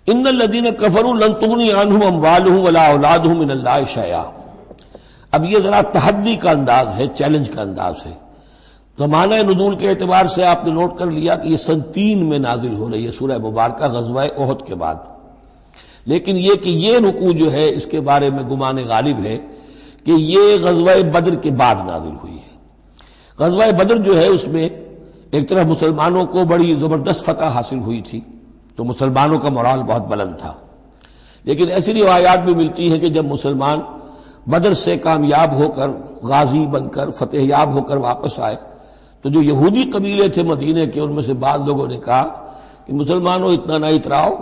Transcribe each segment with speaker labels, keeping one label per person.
Speaker 1: ان الذین کفروا لن تغنی عنہم اموالہم ولا اولادہم من اللہ شیئا. اب یہ ذرا تحدی کا انداز ہے، چیلنج کا انداز ہے. زمانہ نزول کے اعتبار سے آپ نے نوٹ کر لیا کہ یہ سن 3 میں نازل ہو رہی ہے سورہ مبارکہ غزوہ احد کے بعد. لیکن یہ کہ یہ رکوع جو ہے اس کے بارے میں گمان غالب ہے کہ یہ غزوہ بدر کے بعد نازل ہوئی ہے. غزوہ بدر جو ہے اس میں ایک طرف مسلمانوں کو بڑی زبردست فتح حاصل ہوئی تھی تو مسلمانوں کا مورال بہت بلند تھا. لیکن ایسی روایات بھی ملتی ہیں کہ جب مسلمان بدر سے کامیاب ہو کر غازی بن کر فتح یاب ہو کر واپس آئے تو جو یہودی قبیلے تھے مدینے کے ان میں سے بعض لوگوں نے کہا کہ مسلمانوں اتنا نہ اتراؤ،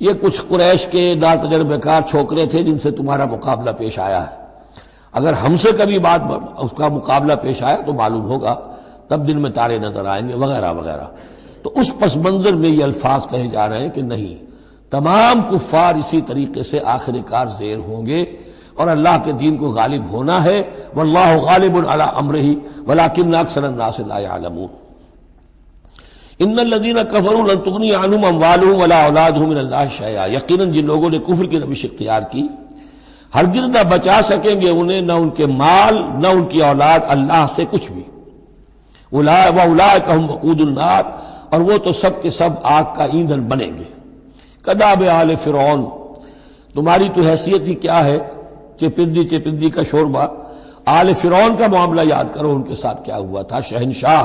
Speaker 1: یہ کچھ قریش کے نا تجربہ کار چھوکرے تھے جن سے تمہارا مقابلہ پیش آیا ہے. اگر ہم سے کبھی بات اس کا مقابلہ پیش آیا تو معلوم ہوگا، تب دن میں تارے نظر آئیں گے وغیرہ وغیرہ. تو اس پس منظر میں یہ الفاظ کہے جا رہے ہیں کہ نہیں، تمام کفار اسی طریقے سے آخر کار زیر ہوں گے اور اللہ کے دین کو غالب ہونا ہے. واللہ غالب علی امرہ ولکن اکثر الناس لا یعلمون. ان الذین کفروا لن تغنی عنہم اموالہم ولا اولادہم من اللہ شیئا. یقیناً جن لوگوں نے کفر کی روش اختیار کی ہرگز نہ بچا سکیں گے انہیں نہ ان کے مال نہ ان کی اولاد اللہ سے کچھ بھی. وَأُولَٰئِكَ هُمْ وَقُودُ النَّارِ، اور وہ تو سب کے سب آگ کا ایندھن بنیں گے. کداب آل فرعون، تمہاری تو حیثیت ہی کیا ہے، چپندی کا شوربہ. آل فرعون کا معاملہ یاد کرو، ان کے ساتھ کیا ہوا تھا. شہنشاہ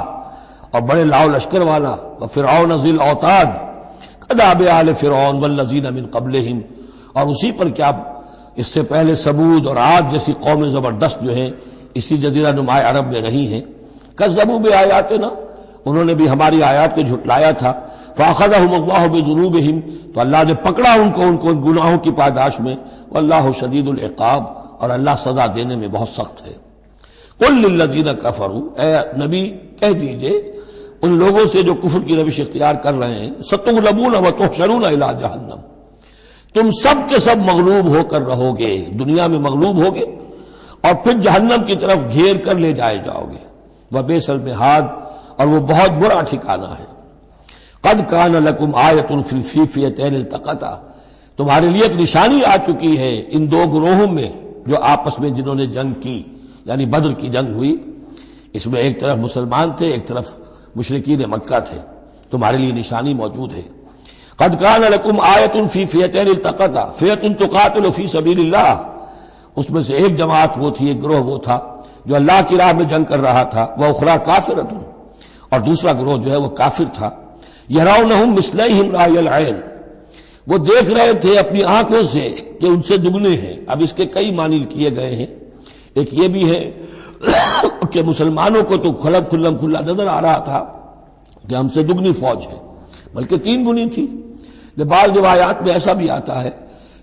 Speaker 1: اور بڑے لاؤ لشکر والا. وفرعون ذی الاوتاد کداب آل فرعون والذین من قبلہم، اور اسی پر کیا اس سے پہلے ثمود اور عاد جیسی قومیں زبردست جو ہیں اسی جزیرہ نما عرب میں رہی ہیں. کذبوا بآیاتنا، انہوں نے بھی ہماری آیات کو جھٹلایا تھا. فاخذہم اللہ بذنوبہم، تو اللہ نے پکڑا ان کو ان گناہوں کی پاداش میں. واللہ شدید العقاب، اور اللہ سزا دینے میں بہت سخت ہے. قل للذین کفروا، اے نبی کہہ دیجئے ان لوگوں سے جو کفر کی روش اختیار کر رہے ہیں، ستغلبون وتحشرون الی جہنم، تم سب کے سب مغلوب ہو کر رہو گے، دنیا میں مغلوب ہوگے اور پھر جہنم کی طرف گھیر کر لے جائے جاؤ گے. وبئس المہاد، اور وہ بہت برا ٹھکانہ ہے. قد کان لکم آیۃ فی فئتین التقطا، تمہارے لیے ایک نشانی آ چکی ہے ان دو گروہوں میں جو آپس میں جنہوں نے جنگ کی، یعنی بدر کی جنگ ہوئی. اس میں ایک طرف مسلمان تھے، ایک طرف مشرکین مکہ تھے. تمہارے لیے نشانی موجود ہے. قد کان لکم آیۃ فی فئتین التقطا فئۃ تقاتل فی سبیل اللہ، اس میں سے ایک جماعت وہ تھی، ایک گروہ وہ تھا جو اللہ کی راہ میں جنگ کر رہا تھا. وأخری کافرۃ، اور دوسرا گروہ جو ہے وہ کافر تھا. یرونہم مثلیہم رأی العین، وہ دیکھ رہے تھے اپنی آنکھوں سے کہ ان سے دگنے ہیں. اب اس کے کئی معنی کیے گئے ہیں. ایک یہ بھی ہے کہ مسلمانوں کو تو کھلا نظر آ رہا تھا کہ ہم سے دگنی فوج ہے، بلکہ 3 گنی تھی. بعض روایات میں ایسا بھی آتا ہے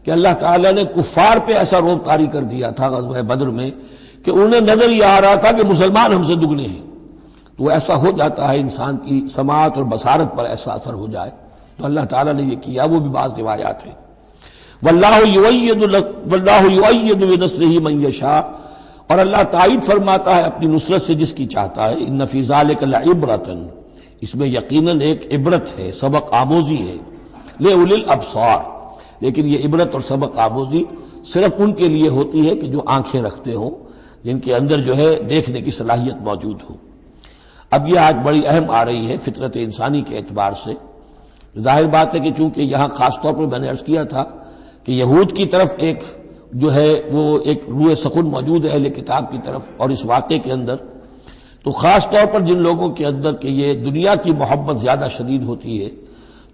Speaker 1: کہ اللہ تعالیٰ نے کفار پہ ایسا روب طاری کر دیا تھا غزوہ بدر میں کہ انہیں نظر یہ آ رہا تھا کہ مسلمان ہم سے دگنے ہیں. تو ایسا ہو جاتا ہے، انسان کی سماعت اور بصارت پر ایسا اثر ہو جائے. تو اللہ تعالیٰ نے یہ کیا، وہ بھی بعض روایات ہیں. واللہ یؤید بنصرہ من یشاء، اور اللہ تائید فرماتا ہے اپنی نصرت سے جس کی چاہتا ہے. ان فی ذلک لعبرۃ، اس میں یقیناً ایک عبرت ہے، سبق آموزی ہے. لأولی الابصار، لیکن یہ عبرت اور سبق آموزی صرف ان کے لیے ہوتی ہے کہ جو آنکھیں رکھتے ہوں، جن کے اندر جو ہے دیکھنے کی صلاحیت موجود ہو. اب یہ آج بڑی اہم آ رہی ہے فطرت انسانی کے اعتبار سے. ظاہر بات ہے کہ چونکہ یہاں خاص طور پر میں نے عرض کیا تھا کہ یہود کی طرف ایک جو ہے وہ ایک روح سخن موجود ہے اہل کتاب کی طرف، اور اس واقعے کے اندر تو خاص طور پر جن لوگوں کے اندر کہ یہ دنیا کی محبت زیادہ شدید ہوتی ہے،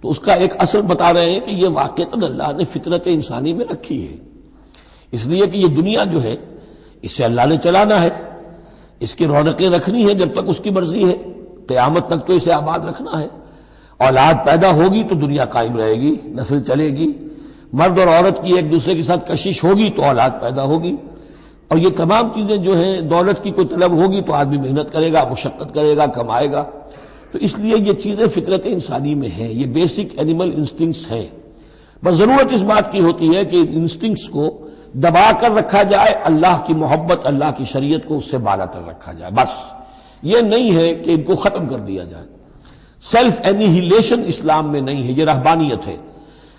Speaker 1: تو اس کا ایک اثر بتا رہے ہیں کہ یہ واقعتاً اللہ نے فطرت انسانی میں رکھی ہے. اس لیے کہ یہ دنیا جو ہے اسے اللہ نے چلانا ہے، اس کی رونقیں رکھنی ہے جب تک اس کی مرضی ہے. قیامت تک تو اسے آباد رکھنا ہے. اولاد پیدا ہوگی تو دنیا قائم رہے گی، نسل چلے گی. مرد اور عورت کی ایک دوسرے کے ساتھ کشش ہوگی تو اولاد پیدا ہوگی. اور یہ تمام چیزیں جو ہیں، دولت کی کوئی طلب ہوگی تو آدمی محنت کرے گا، مشقت کرے گا، کمائے گا. تو اس لیے یہ چیزیں فطرت انسانی میں ہیں، یہ بیسک اینیمل انسٹنکٹس ہیں. بس ضرورت اس بات کی ہوتی ہے کہ ان انسٹنکٹس کو دبا کر رکھا جائے، اللہ کی محبت، اللہ کی شریعت کو اس سے بالا تر رکھا جائے. بس یہ نہیں ہے کہ ان کو ختم کر دیا جائے. سیلف اینیہیلیشن اسلام میں نہیں ہے، یہ رہبانیت ہے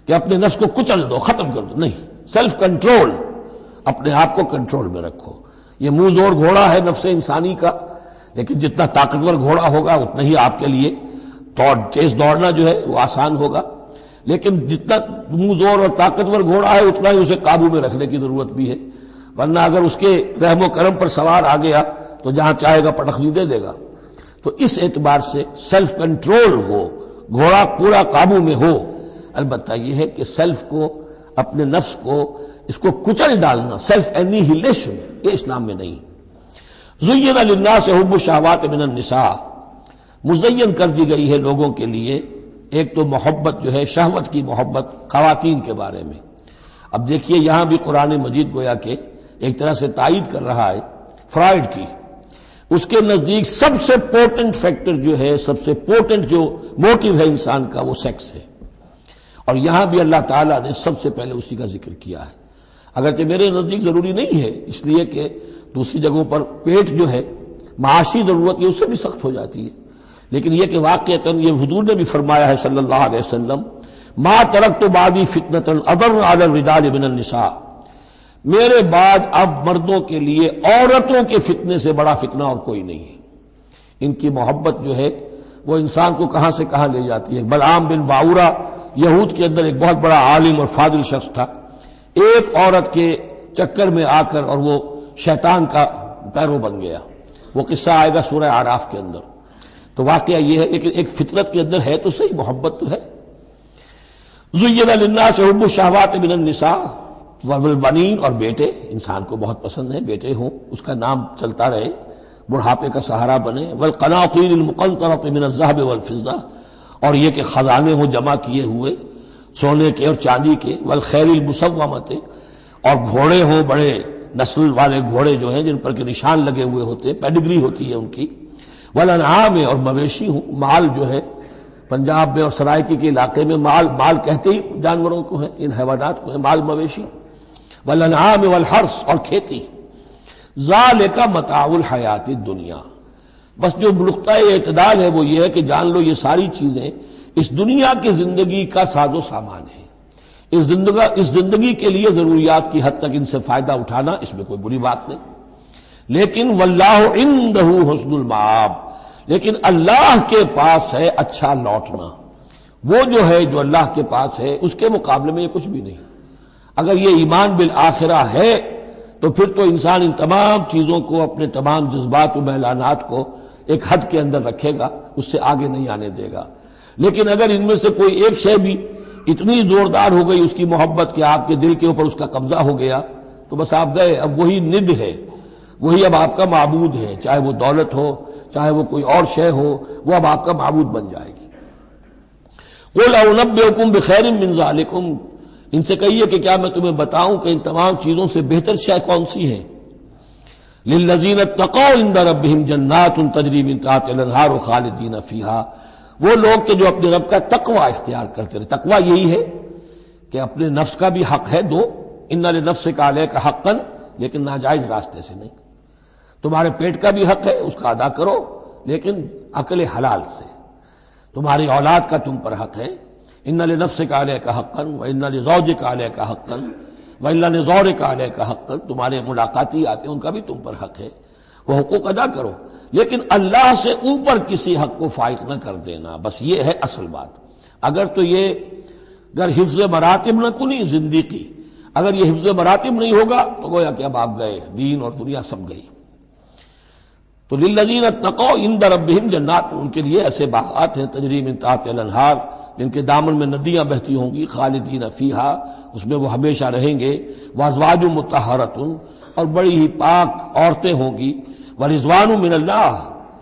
Speaker 1: کہ اپنے نفس کو کچل دو، ختم کر دو، نہیں، سیلف کنٹرول، اپنے آپ کو کنٹرول میں رکھو۔ یہ منہ زور گھوڑا ہے نفس انسانی کا، لیکن جتنا طاقتور گھوڑا ہوگا اتنا ہی آپ کے لیے تیز دوڑنا جو ہے وہ آسان ہوگا، لیکن جتنا منہ زور اور طاقتور گھوڑا ہے اتنا ہی اسے قابو میں رکھنے کی ضرورت بھی ہے، ورنہ اگر اس کے رحم و کرم پر سوار آ گیا تو جہاں چاہے گا پٹخنی دے دے گا۔ تو اس اعتبار سے سیلف کنٹرول ہو، گھوڑا پورا قابو میں ہو۔ البتہ یہ ہے کہ سیلف کو، اپنے نفس کو، اس کو کچل ڈالنا، سیلف انیہیلیشن، یہ اسلام میں نہیں۔ زین للناس حب الشہوات من النساء، مزین کر دی گئی ہے لوگوں کے لیے ایک تو محبت جو ہے، شہوت کی محبت خواتین کے بارے میں۔ اب دیکھیے یہاں بھی قرآن مجید گویا کہ ایک طرح سے تائید کر رہا ہے فرائڈ کی۔ اس کے نزدیک سب سے پورٹنٹ فیکٹر جو ہے، سب سے پورٹنٹ جو موٹیو ہے انسان کا، وہ سیکس ہے، اور یہاں بھی اللہ تعالیٰ نے سب سے پہلے اسی کا ذکر کیا ہے۔ اگرچہ میرے نزدیک ضروری نہیں ہے، اس لیے کہ دوسری جگہوں پر پیٹ جو ہے معاشی ضرورت یہ اس سے بھی سخت ہو جاتی ہے، لیکن یہ کہ واقعتاً یہ حضور نے بھی فرمایا ہے صلی اللہ علیہ وسلم، ما ترکت بعدی فتنۃ اضر علی الرجال من النساء، میرے بعد اب مردوں کے لیے عورتوں کے فتنے سے بڑا فتنہ اور کوئی نہیں ہے۔ ان کی محبت جو ہے وہ انسان کو کہاں سے کہاں لے جاتی ہے۔ بلعام بن باورا یہود کے اندر ایک بہت بڑا عالم اور فاضل شخص تھا، ایک عورت کے چکر میں آ کر اور وہ شیطان کا پیرو بن گیا۔ وہ قصہ آئے گا سورہ اعراف کے اندر۔ تو واقعہ یہ ہے، لیکن ایک فطرت کے اندر ہے تو صحیح، محبت تو ہے۔ زین للناس حب الشہوات من النساء والبنین، اور بیٹے انسان کو بہت پسند ہیں، بیٹے ہوں، اس کا نام چلتا رہے، بڑھاپے کا سہارا بنے۔ والقناطیر المقنطرۃ من الذهب والفضہ، اور یہ کہ خزانے ہوں جمع کیے ہوئے سونے کے اور چاندی کے۔ والخیل المسومۃ، اور گھوڑے ہوں، بڑے نسل والے گھوڑے جو ہیں جن پر کے نشان لگے ہوئے ہوتے ہیں، پیڈگری ہوتی ہے ان کی۔ والانعام، اور مویشی ہوں، مال جو ہے پنجاب میں اور سرائکی کے علاقے میں مال کہتے ہی جانوروں کو ہیں، ان حیوانات کو ہیں مال مویشی۔ والانعام والحرث، اور کھیتی۔ ذالک متاع الحیات الدنیا، بس جو نقطہ اعتدال ہے وہ یہ ہے کہ جان لو یہ ساری چیزیں اس دنیا کی زندگی کا ساز و سامان ہے۔ اس زندگی کے لیے ضروریات کی حد تک ان سے فائدہ اٹھانا، اس میں کوئی بری بات نہیں، لیکن واللہ عندہ حسن المآب، لیکن اللہ کے پاس ہے اچھا لوٹنا۔ وہ جو ہے جو اللہ کے پاس ہے اس کے مقابلے میں یہ کچھ بھی نہیں۔ اگر یہ ایمان بالآخرہ ہے تو پھر تو انسان ان تمام چیزوں کو، اپنے تمام جذبات و میلانات کو ایک حد کے اندر رکھے گا، اس سے آگے نہیں آنے دے گا۔ لیکن اگر ان میں سے کوئی ایک شے بھی اتنی زوردار ہو گئی اس کی محبت کہ آپ کے دل کے اوپر اس کا قبضہ ہو گیا تو بس آپ گئے، اب وہی ند ہے، وہی اب آپ کا معبود ہے، چاہے وہ دولت ہو، چاہے وہ کوئی اور شے ہو، وہ اب آپ کا معبود بن جائے گی۔ قل انبئکم بخیر من ذالکم، ان سے کہیے کہ کیا میں تمہیں بتاؤں کہ ان تمام چیزوں سے بہتر شے کون سی ہے؟ للذین اتقوا عند ربہم جنات تجری من تحتہا الانہار خالدین فیہا، وہ لوگ کہ جو اپنے رب کا تقوی اختیار کرتے رہے۔ تقوی یہی ہے کہ اپنے نفس کا بھی حق ہے دو، ان لنفسک علیک حقا، لیکن ناجائز راستے سے نہیں۔ تمہارے پیٹ کا بھی حق ہے، اس کا ادا کرو، لیکن عقل حلال سے۔ تمہاری اولاد کا تم پر حق ہے، ان لنفسک علیک حقا وان لزوجک علیک حقا وان لزورک علیک حقا، تمہارے ملاقاتی آتے ہیں ان کا بھی تم پر حق ہے، وہ حقوق ادا کرو، لیکن اللہ سے اوپر کسی حق کو فائق نہ کر دینا، بس یہ ہے اصل بات۔ اگر تو یہ اگر حفظ مراتب نہ کنی زندگی، اگر یہ حفظ مراتب نہیں ہوگا تو گویا کہ اب آپ گئے، دین اور دنیا سب گئی۔ تو للذین اتقوا عند ربہم جنات، ان کے لیے ایسے باغات ہیں تجری من تحتہا الانہار، جن کے دامن میں ندیاں بہتی ہوں گی، خالدین فیہا، اس میں وہ ہمیشہ رہیں گے، وازواج مطہرۃ، اور بڑی ہی پاک عورتیں ہوں گی، ورضوان من اللہ،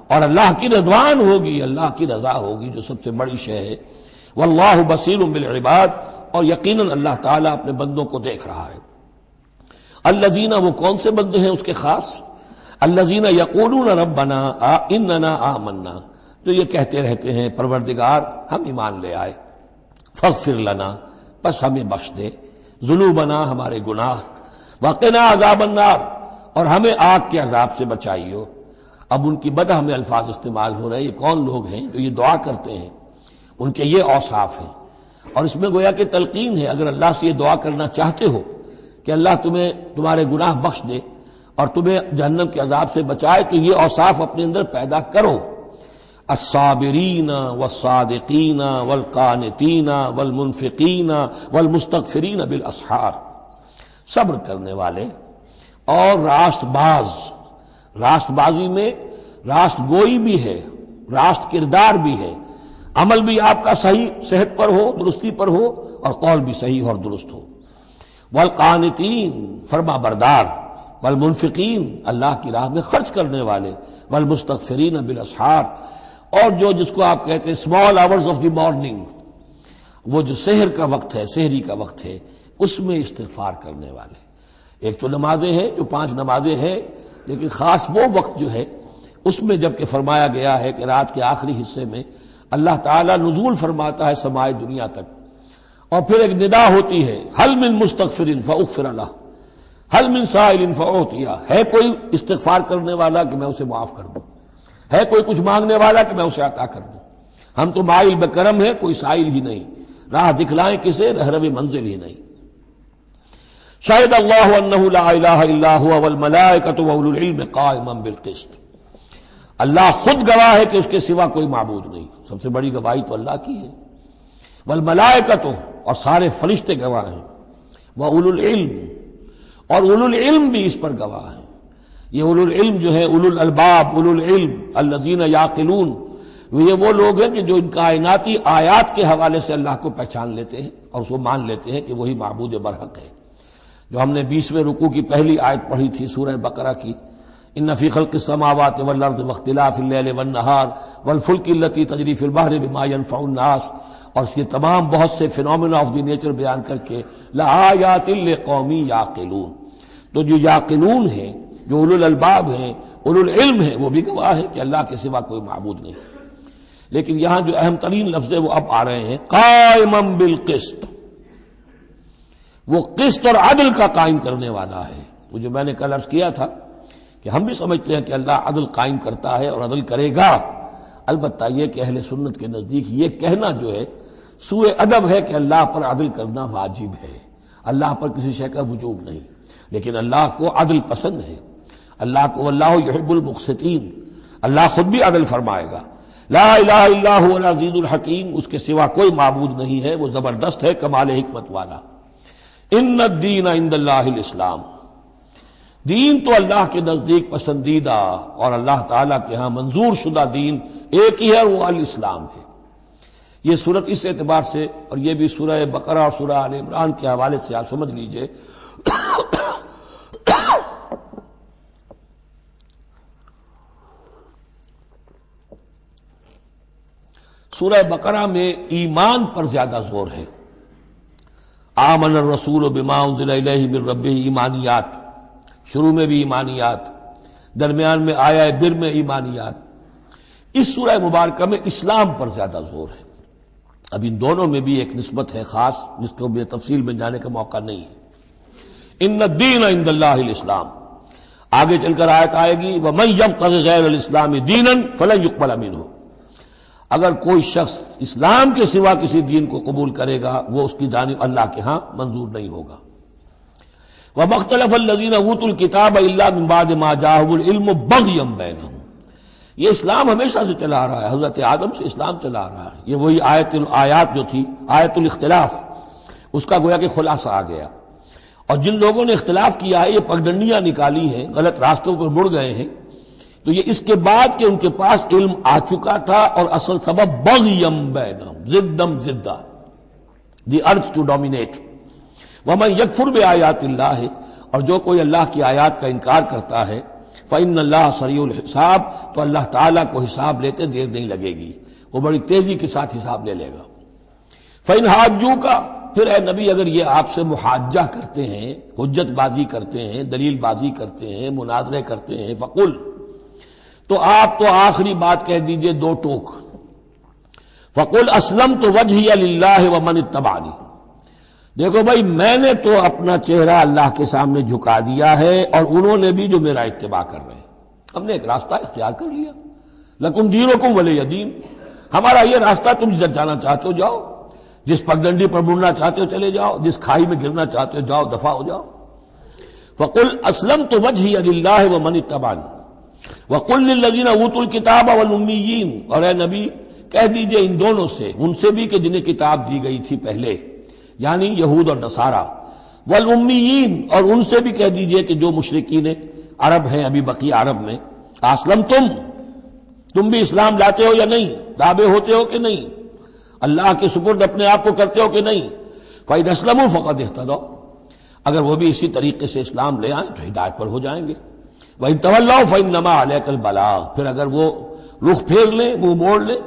Speaker 1: اور اللہ کی رضوان ہوگی، اللہ کی رضا ہوگی جو سب سے بڑی شے ہے۔ واللہ بصیر بالعباد، اور یقیناً اللہ تعالیٰ اپنے بندوں کو دیکھ رہا ہے۔ الذین، وہ کون سے بندے ہیں اس کے خاص؟ الذین یقولون ربنا اننا آمنا، جو یہ کہتے رہتے ہیں پروردگار ہم ایمان لے آئے، فاغفر لنا، بس ہمیں بخش دے، ذنوبنا، ہمارے گناہ، وقنا عذاب النار، اور ہمیں آگ کے عذاب سے بچائیو۔ اب ان کی بدہ میں الفاظ استعمال ہو رہے ہیں، یہ کون لوگ ہیں جو یہ دعا کرتے ہیں؟ ان کے یہ اوصاف ہیں۔ اور اس میں گویا کہ تلقین ہے، اگر اللہ سے یہ دعا کرنا چاہتے ہو کہ اللہ تمہیں تمہارے گناہ بخش دے اور تمہیں جہنم کے عذاب سے بچائے، تو یہ اوصاف اپنے اندر پیدا کرو۔ الصابرین والصادقین والقانتین والمنفقین والمستغفرین بالاسحار، صبر کرنے والے اور راست باز۔ راست بازی میں راست گوئی بھی ہے، راست کردار بھی ہے، عمل بھی آپ کا صحیح صحت پر ہو، درستی پر ہو، اور قول بھی صحیح اور درست ہو۔ والقانتین، فرما بردار، والمنفقین، اللہ کی راہ میں خرچ کرنے والے، والمستغفرین بالاسحار، اور جو جس کو آپ کہتے ہیں small hours of the morning, وہ جو سحر کا وقت ہے، سحری کا وقت ہے، اس میں استغفار کرنے والے۔ ایک تو نمازیں ہیں جو 5 نمازیں ہیں، لیکن خاص وہ وقت جو ہے اس میں جب کہ فرمایا گیا ہے کہ رات کے آخری حصے میں اللہ تعالیٰ نزول فرماتا ہے سمائے دنیا تک، اور پھر ایک ندا ہوتی ہے، حل من مستغفر فاغفر لہ، حل من سائل فاعطیہ، ہے کوئی استغفار کرنے والا کہ میں اسے معاف کر دوں، ہے کوئی کچھ مانگنے والا کہ میں اسے عطا کر دوں۔ ہم تو مائل بکرم ہے، کوئی سائل ہی نہیں، راہ دکھلائیں کسے، رہرو منزل ہی نہیں۔ شہد اللہ انہ لا الہ الا ہوا والملائکۃ واولو العلم قائما بالقسط، اللہ خود گواہ ہے کہ اس کے سوا کوئی معبود نہیں، سب سے بڑی گواہی تو اللہ کی ہے۔ والملائکۃ، اور سارے فرشتے گواہ ہیں، واولو العلم، اور اولو العلم بھی اس پر گواہ ہیں۔ یہ اولو العلم جو ہے، اولو الالباب، اولو العلم الذین یعقلون، یہ وہ لوگ ہیں کہ جو ان کائناتی آیات کے حوالے سے اللہ کو پہچان لیتے ہیں اور اس کو مان لیتے ہیں کہ وہی معبود برحق ہے۔ جو ہم نے 20ویں رکوع کی پہلی آیت پڑھی تھی سورہ بقرہ کی، ان فی خلق السماوات والارض واختلاف اللیل والنہار والفلک التی تجری فی البحر بما ینفع الناس، اور اس کے تمام بہت سے فینومینا آف دی نیچر بیان کر کے لآیات لقوم یعقلون، تو جو یعقلون ہیں، جو اولو الالباب ہیں، اولو العلم ہیں، وہ بھی گواہ ہیں کہ اللہ کے سوا کوئی معبود نہیں۔ لیکن یہاں جو اہم ترین لفظ ہے وہ اب آ رہے ہیں، قائما بالقسط، وہ قسط اور عدل کا قائم کرنے والا ہے۔ وہ جو میں نے کل عرض کیا تھا کہ ہم بھی سمجھتے ہیں کہ اللہ عدل قائم کرتا ہے اور عدل کرے گا، البتہ یہ کہ اہل سنت کے نزدیک یہ کہنا جو ہے سوء ادب ہے کہ اللہ پر عدل کرنا واجب ہے، اللہ پر کسی شے کا وجوب نہیں، لیکن اللہ کو عدل پسند ہے، اللہ کو واللہ یحب المقسطین، اللہ خود بھی عدل فرمائے گا۔ لا الہ الا هو العزیز الحکیم، اس کے سوا کوئی معبود نہیں ہے، وہ زبردست ہے، کمال حکمت والا۔ ان الدین عند اللہ الاسلام، دین تو اللہ کے نزدیک پسندیدہ اور اللہ تعالیٰ کے ہاں منظور شدہ دین ایک ہی ہے، وہ الاسلام ہے۔ یہ صورت اس اعتبار سے، اور یہ بھی سورہ بقرہ اور سورہ آل عمران کے حوالے سے آپ سمجھ لیجئے، سورہ بقرہ میں ایمان پر زیادہ زور ہے۔ آمن الرسول بما انزل الیہ من ربہ، ایمانیات، شروع میں بھی ایمانیات، درمیان میں آیا بر میں ایمانیات۔ اس سورہ مبارکہ میں اسلام پر زیادہ زور ہے۔ اب ان دونوں میں بھی ایک نسبت ہے خاص جس کو بے تفصیل میں جانے کا موقع نہیں ہے۔ ان الدین عند اللہ الاسلام، آگے چل کر آیت آئے گی ومن یبتغ غیر الاسلام دینا فلن یقبل منہ، اگر کوئی شخص اسلام کے سوا کسی دین کو قبول کرے گا وہ اس کی جانب اللہ کے ہاں منظور نہیں ہوگا۔ وَمَا اخْتَلَفَ الَّذِينَ أُوتُوا الْكِتَابَ إِلَّا مِن بَعْدِ مَا جَاءَهُمُ الْعِلْمُ بَغْيًا بَيْنَهُمْ، یہ اسلام ہمیشہ سے چلا آ رہا ہے، حضرت آدم سے اسلام چلا آ رہا ہے۔ یہ وہی آیات جو تھی، آیت الاختلاف، اس کا گویا کہ خلاصہ آ گیا۔ اور جن لوگوں نے اختلاف کیا ہے، یہ پگڈنڈیاں نکالی ہیں، غلط راستوں پر مڑ گئے ہیں، تو یہ اس کے بعد کہ ان کے پاس علم آ چکا تھا، اور اصل سبب بغیم بینہم، ضدم ضدہ، دی ارج ٹو ڈومینیٹ۔ ومن یکفر بآیات اللہ، اور جو کوئی اللہ کی آیات کا انکار کرتا ہے، فإن اللہ سریع الحساب، تو اللہ تعالیٰ کو حساب لیتے دیر نہیں لگے گی، وہ بڑی تیزی کے ساتھ حساب لے لے گا۔ فإن حاجوک، پھر اے نبی اگر یہ آپ سے محاجہ کرتے ہیں، حجت بازی کرتے ہیں، دلیل بازی کرتے ہیں، مناظرے کرتے ہیں، فقل، تو آپ تو آخری بات کہہ دیجئے دو ٹوک، فقل اسلمت وجہی للہ ومن اتبعنی، دیکھو بھائی میں نے تو اپنا چہرہ اللہ کے سامنے جھکا دیا ہے، اور انہوں نے بھی جو میرا اتباع کر رہے ہیں، ہم نے ایک راستہ اختیار کر لیا، لکم دینکم ولی دین، ہمارا یہ راستہ، تم جب جانا چاہتے ہو جاؤ، جس پگڈنڈی پر مڑنا چاہتے ہو چلے جاؤ، جس کھائی میں گرنا چاہتے ہو جاؤ، دفع ہو جاؤ۔ فَقُلْ أَسْلَمْتُ وَجْهِيَ لِلَّهِ وَمَنِ اتَّبَعَنِ وَقُلْ لِلَّذِينَ أُوتُوا الْكِتَابَ وَالْأُمِّيِّينَ، اور اے نبی کہہ دیجئے ان دونوں سے، ان سے بھی کہ جنہیں کتاب دی گئی تھی پہلے، یعنی یہود اور نصارہ، والأمیین، اور ان سے بھی کہہ دیجئے کہ جو مشرکین عرب ہیں ابھی بقی عرب میں، تم بھی اسلام لاتے ہو یا نہیں، تابع ہوتے ہو کہ نہیں، اللہ کے سپرد اپنے آپ کو کرتے ہو کہ نہیں۔ فَإِنْ أَسْلَمُوا فَقَدِ اهْتَدَوْا، اگر وہ بھی اسی طریقے سے اسلام لے آئیں تو ہدایت پر ہو جائیں گے۔ وَإِنْ تَوَلَّوْا فَإِنَّمَا عَلَيْكَ الْبَلَاغُ، پھر اگر وہ رخ پھیر لیں، منہ موڑ لیں،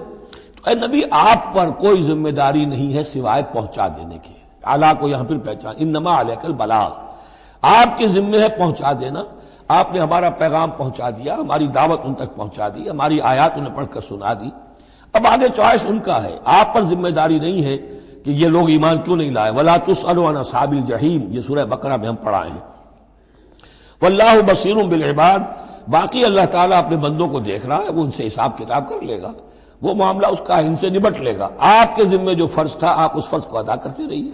Speaker 1: تو اے نبی آپ پر کوئی ذمہ داری نہیں ہے سوائے پہنچا دینے کی۔ اعلیٰ کو یہاں پھر پہچان، انما علیک البلاغ، آپ کے ذمہ ہے پہنچا دینا۔ آپ نے ہمارا پیغام پہنچا دیا، ہماری دعوت ان تک پہنچا دی، ہماری آیات انہیں پڑھ کر سنا دی، اب آگے چوائس ان کا ہے، آپ پر ذمہ داری نہیں ہے کہ یہ لوگ ایمان کیوں نہیں لائے۔ وَلَا تُسْأَلُوا عَنْ أَصْحَابِ الْجَحِيمِ، یہ سورہ بقرہ میں ہم پڑھائے ہیں۔ وَاللَّهُ بَصِيرٌ بِالْعِبَادِ، باقی اللہ تعالیٰ اپنے بندوں کو دیکھ رہا ہے، وہ ان سے حساب کتاب کر لے گا، وہ معاملہ اس کا ان سے نبٹ لے گا۔ آپ کے ذمہ جو فرض تھا آپ اس فرض کو ادا کرتے رہیے۔